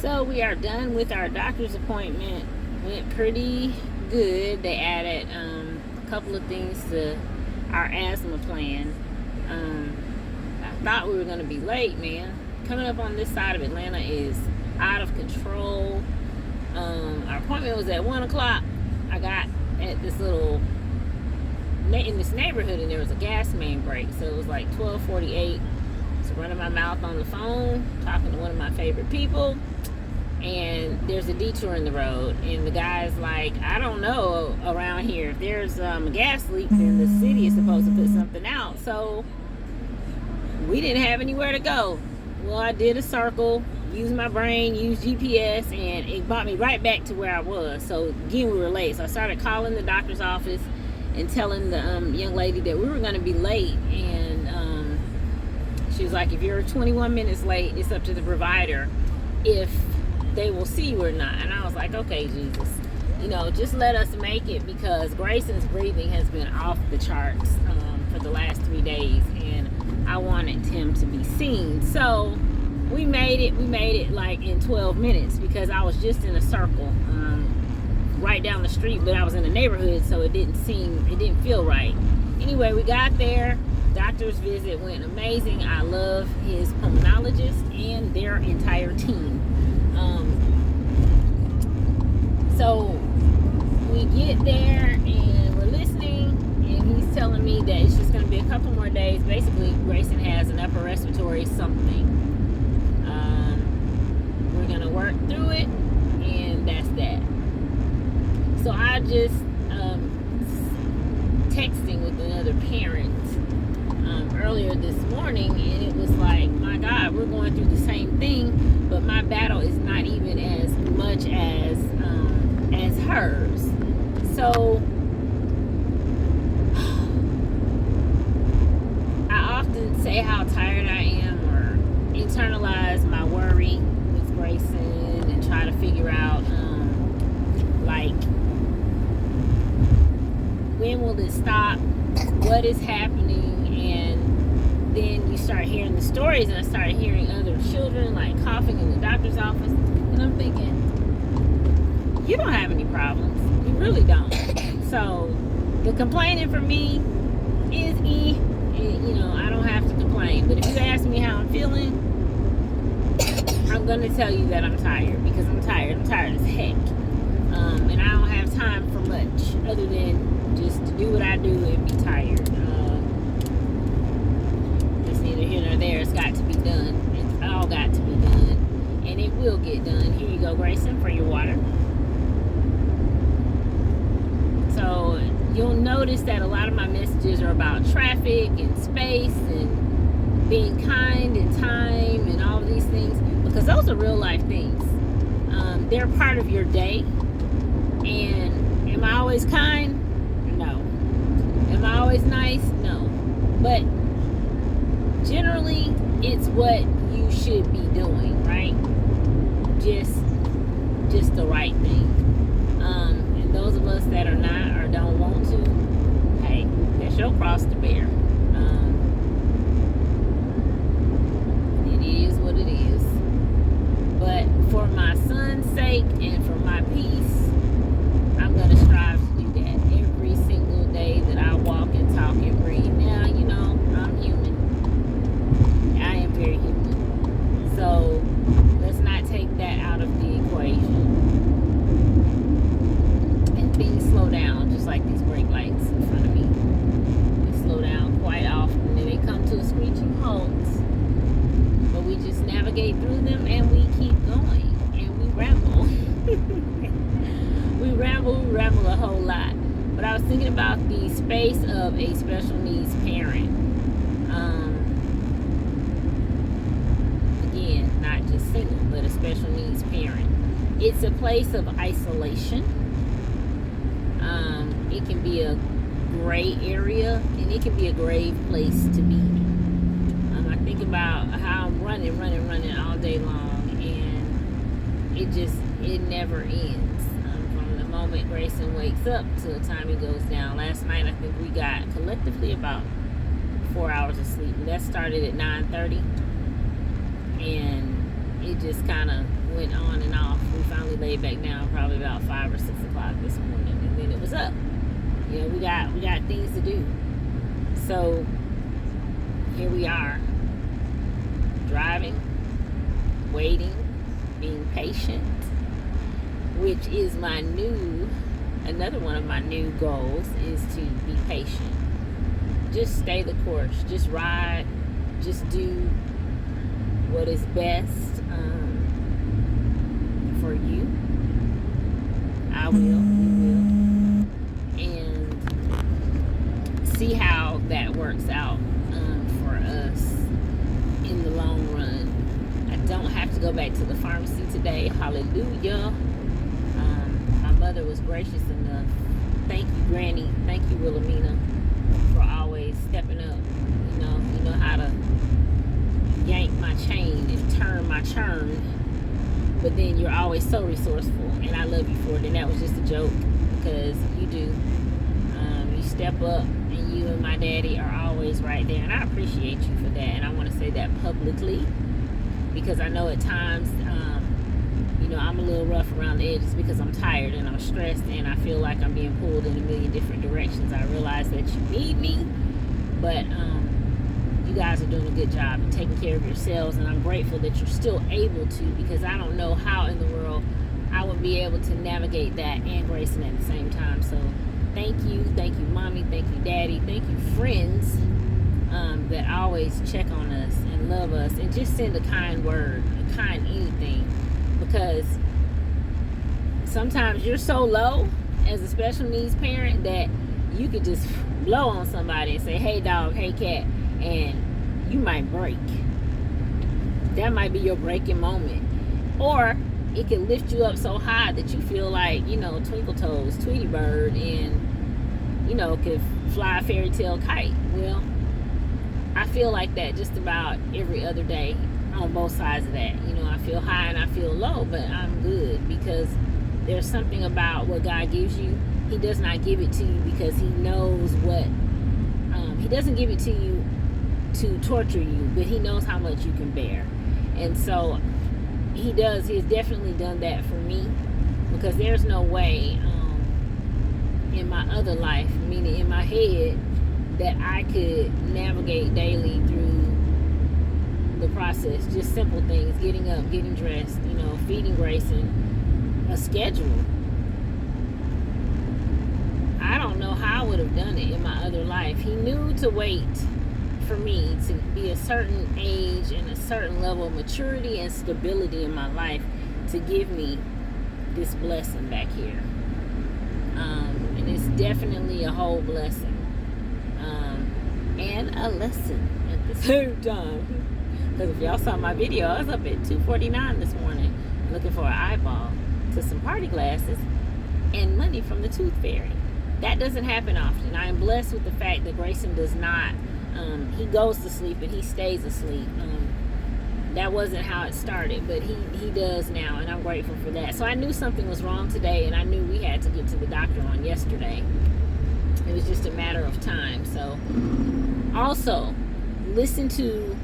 So we are done with our doctor's appointment. Went pretty good. They added a couple of things to our asthma plan. I thought we were going to be late, man. Coming up on this side of Atlanta is out of control. Our appointment was at 1 o'clock. I got at this little in this neighborhood, and there was a gas main break, so it was like 12:48. So running my mouth on the phone, talking to one of my favorite people, and there's a detour in the road, and the guy's like, I don't know around here, if there's a gas leak, then the city is supposed to put something out. So we didn't have anywhere to go. Well, I did a circle, used my brain, used GPS, and it brought me right back to where I was. So again, we were late, so I started calling the doctor's office and telling the young lady that we were going to be late, and she was like, if you're 21 minutes late, it's up to the provider if they will see you or not. And I was like, okay, Jesus, just let us make it, because Grayson's breathing has been off the charts for the last 3 days, and I wanted him to be seen. So we made it like in 12 minutes, because I was just in a circle right down the street, but I was in a neighborhood, so it didn't feel right. Anyway, we got there. Doctor's visit went amazing. I love his pulmonologist and their entire team. So we get there and we're listening, and he's telling me that it's just going to be a couple more days. Basically, Grayson has an upper respiratory something. We're going to work through it, and that's that. So I just texting with another parent earlier this morning, and it was like, my God, we're going through the same thing, but my battle is not even as much as hers. So I often say how tired I am, or internalize my worry with Grayson, and try to figure out like, when will it stop? What is happening? And then you start hearing the stories, and I started hearing other children like coughing in the doctor's office, and I'm thinking, you don't have any problems. You really don't. So the complaining for me is I don't have to complain. But if you ask me how I'm feeling, I'm gonna tell you that I'm tired, because I'm tired. I'm tired as heck. And I don't have time for much other than just to do what I do and be tired. It's neither here nor there. It's got to be done. It's all got to be done. And it will get done. Here you go, Grayson, for your water. So you'll notice that a lot of my messages are about traffic and space and being kind and time and all of these things, because those are real life things. They're part of your day. And am I always kind? No. Am I always nice? No. But generally, it's what you should be doing, right? Just the right thing. And those of us that are not or don't want to, hey, that's your cross to bear. It is what it is. But for my son's sake and for my peace, I'm going to strive to do that every single day that I walk and talk and breathe. Now, I'm human. I am very human. So let's not take that out of the equation. And things slow down, just like these brake lights in front of me. They slow down quite often, and they come to a screeching halt. But we just navigate through them, and we keep going, and we ramble. We ramble a whole lot. But I was thinking about the space of a special needs parent. Again, not just single, but a special needs parent. It's a place of isolation. It can be a gray area, and it can be a grave place to be. I think about how I'm running all day long, and it never ends. From the moment Grayson wakes up to the time he goes down. Last night, I think we got collectively about 4 hours of sleep. That started at 9:30, and it just kind of went on and off. We finally laid back down probably about 5 or 6 o'clock this morning, and then it was up. You know, we got things to do. So here we are, driving, waiting, being patient, which is another one of my new goals is to be patient. Just stay the course. Just ride. Just do what is best for you. I will. We will. And see how that works out for us in the long run. I don't have to go back to the pharmacy today. Hallelujah. My mother was gracious enough. Thank you, Granny. Thank you, Wilhelmina, for always stepping up. You know how to yank my chain and turn my churn, but then you're always so resourceful, and I love you for it. And that was just a joke, because you do. You step up, and you and my daddy are always right there, and I appreciate you for that. And I want to say that publicly, because I know at times I'm a little rough around the edges because I'm tired and I'm stressed and I feel like I'm being pulled in a million different directions. I realize that you need me, but you guys are doing a good job of taking care of yourselves, and I'm grateful that you're still able to, because I don't know how in the world I would be able to navigate that and Grayson at the same time. So thank you, Mommy, thank you, Daddy, thank you, friends that always check on us and love us and just send a kind word, a kind anything, because sometimes you're so low as a special needs parent that you could just blow on somebody and say, hey dog, hey cat, and you might break. That might be your breaking moment. Or it can lift you up so high that you feel like, Twinkle Toes, Tweety Bird, and, could fly a fairy tale kite. Well, I feel like that just about every other day on both sides of that. I feel high and I feel low, but I'm good, because there's something about what God gives you. He does not give it to you because he knows what, he doesn't give it to you to torture you, but he knows how much you can bear. And so he has definitely done that for me, because there's no way in my other life, meaning in my head, that I could navigate daily through the process. Just simple things, getting up, getting dressed, feeding Grayson, a schedule. I don't know how I would have done it in my other life. He knew to wait for me to be a certain age and a certain level of maturity and stability in my life to give me this blessing back here. And it's definitely a whole blessing. And a lesson at the same time. Because if y'all saw my video, I was up at 2:49 this morning looking for an eyeball to some party glasses and money from the Tooth Fairy. That doesn't happen often. I am blessed with the fact that Grayson does not. He goes to sleep and he stays asleep. That wasn't how it started, but he does now, and I'm grateful for that. So I knew something was wrong today, and I knew we had to get to the doctor on yesterday. It was just a matter of time. So also listen to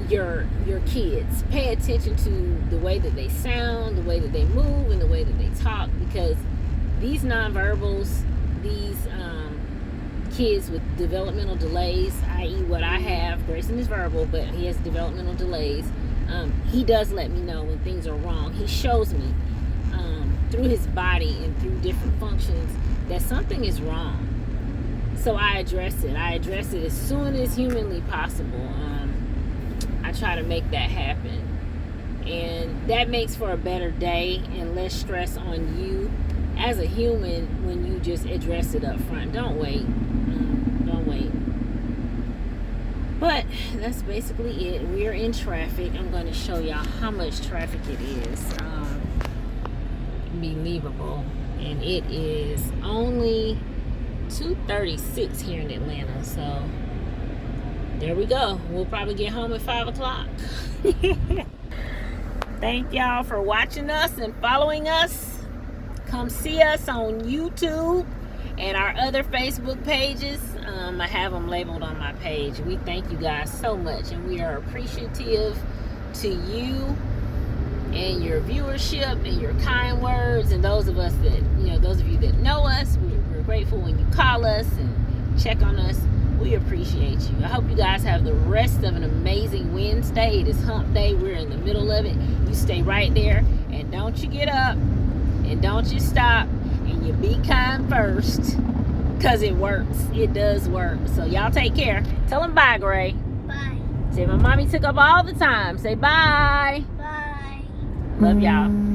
your kids. Pay attention to the way that they sound, the way that they move, and the way that they talk, because these nonverbals, these kids with developmental delays, i.e. what I have, Grayson is verbal, but he has developmental delays. He does let me know when things are wrong. He shows me through his body and through different functions that something is wrong. So I address it. I address it as soon as humanly possible. I try to make that happen. And that makes for a better day and less stress on you as a human when you just address it up front. Don't wait. Don't wait. But that's basically it. We're in traffic. I'm going to show y'all how much traffic it is. Believable. And it is only 2:36 here in Atlanta. So there we go. We'll probably get home at 5 o'clock. Thank y'all for watching us and following us. Come see us on YouTube and our other Facebook pages. I have them labeled on my page. We thank you guys so much, and we are appreciative to you and your viewership and your kind words, and those of us that, those of you that know us, we're grateful when you call us and check on us. We appreciate you. I hope you guys have the rest of an amazing Wednesday. It is hump day. We're in the middle of it. You stay right there, and don't you get up, and don't you stop, and you be kind first, because it works. It does work. So y'all take care. Tell them bye, Gray. Bye. Say my mommy took up all the time. Say bye. Bye. Love y'all.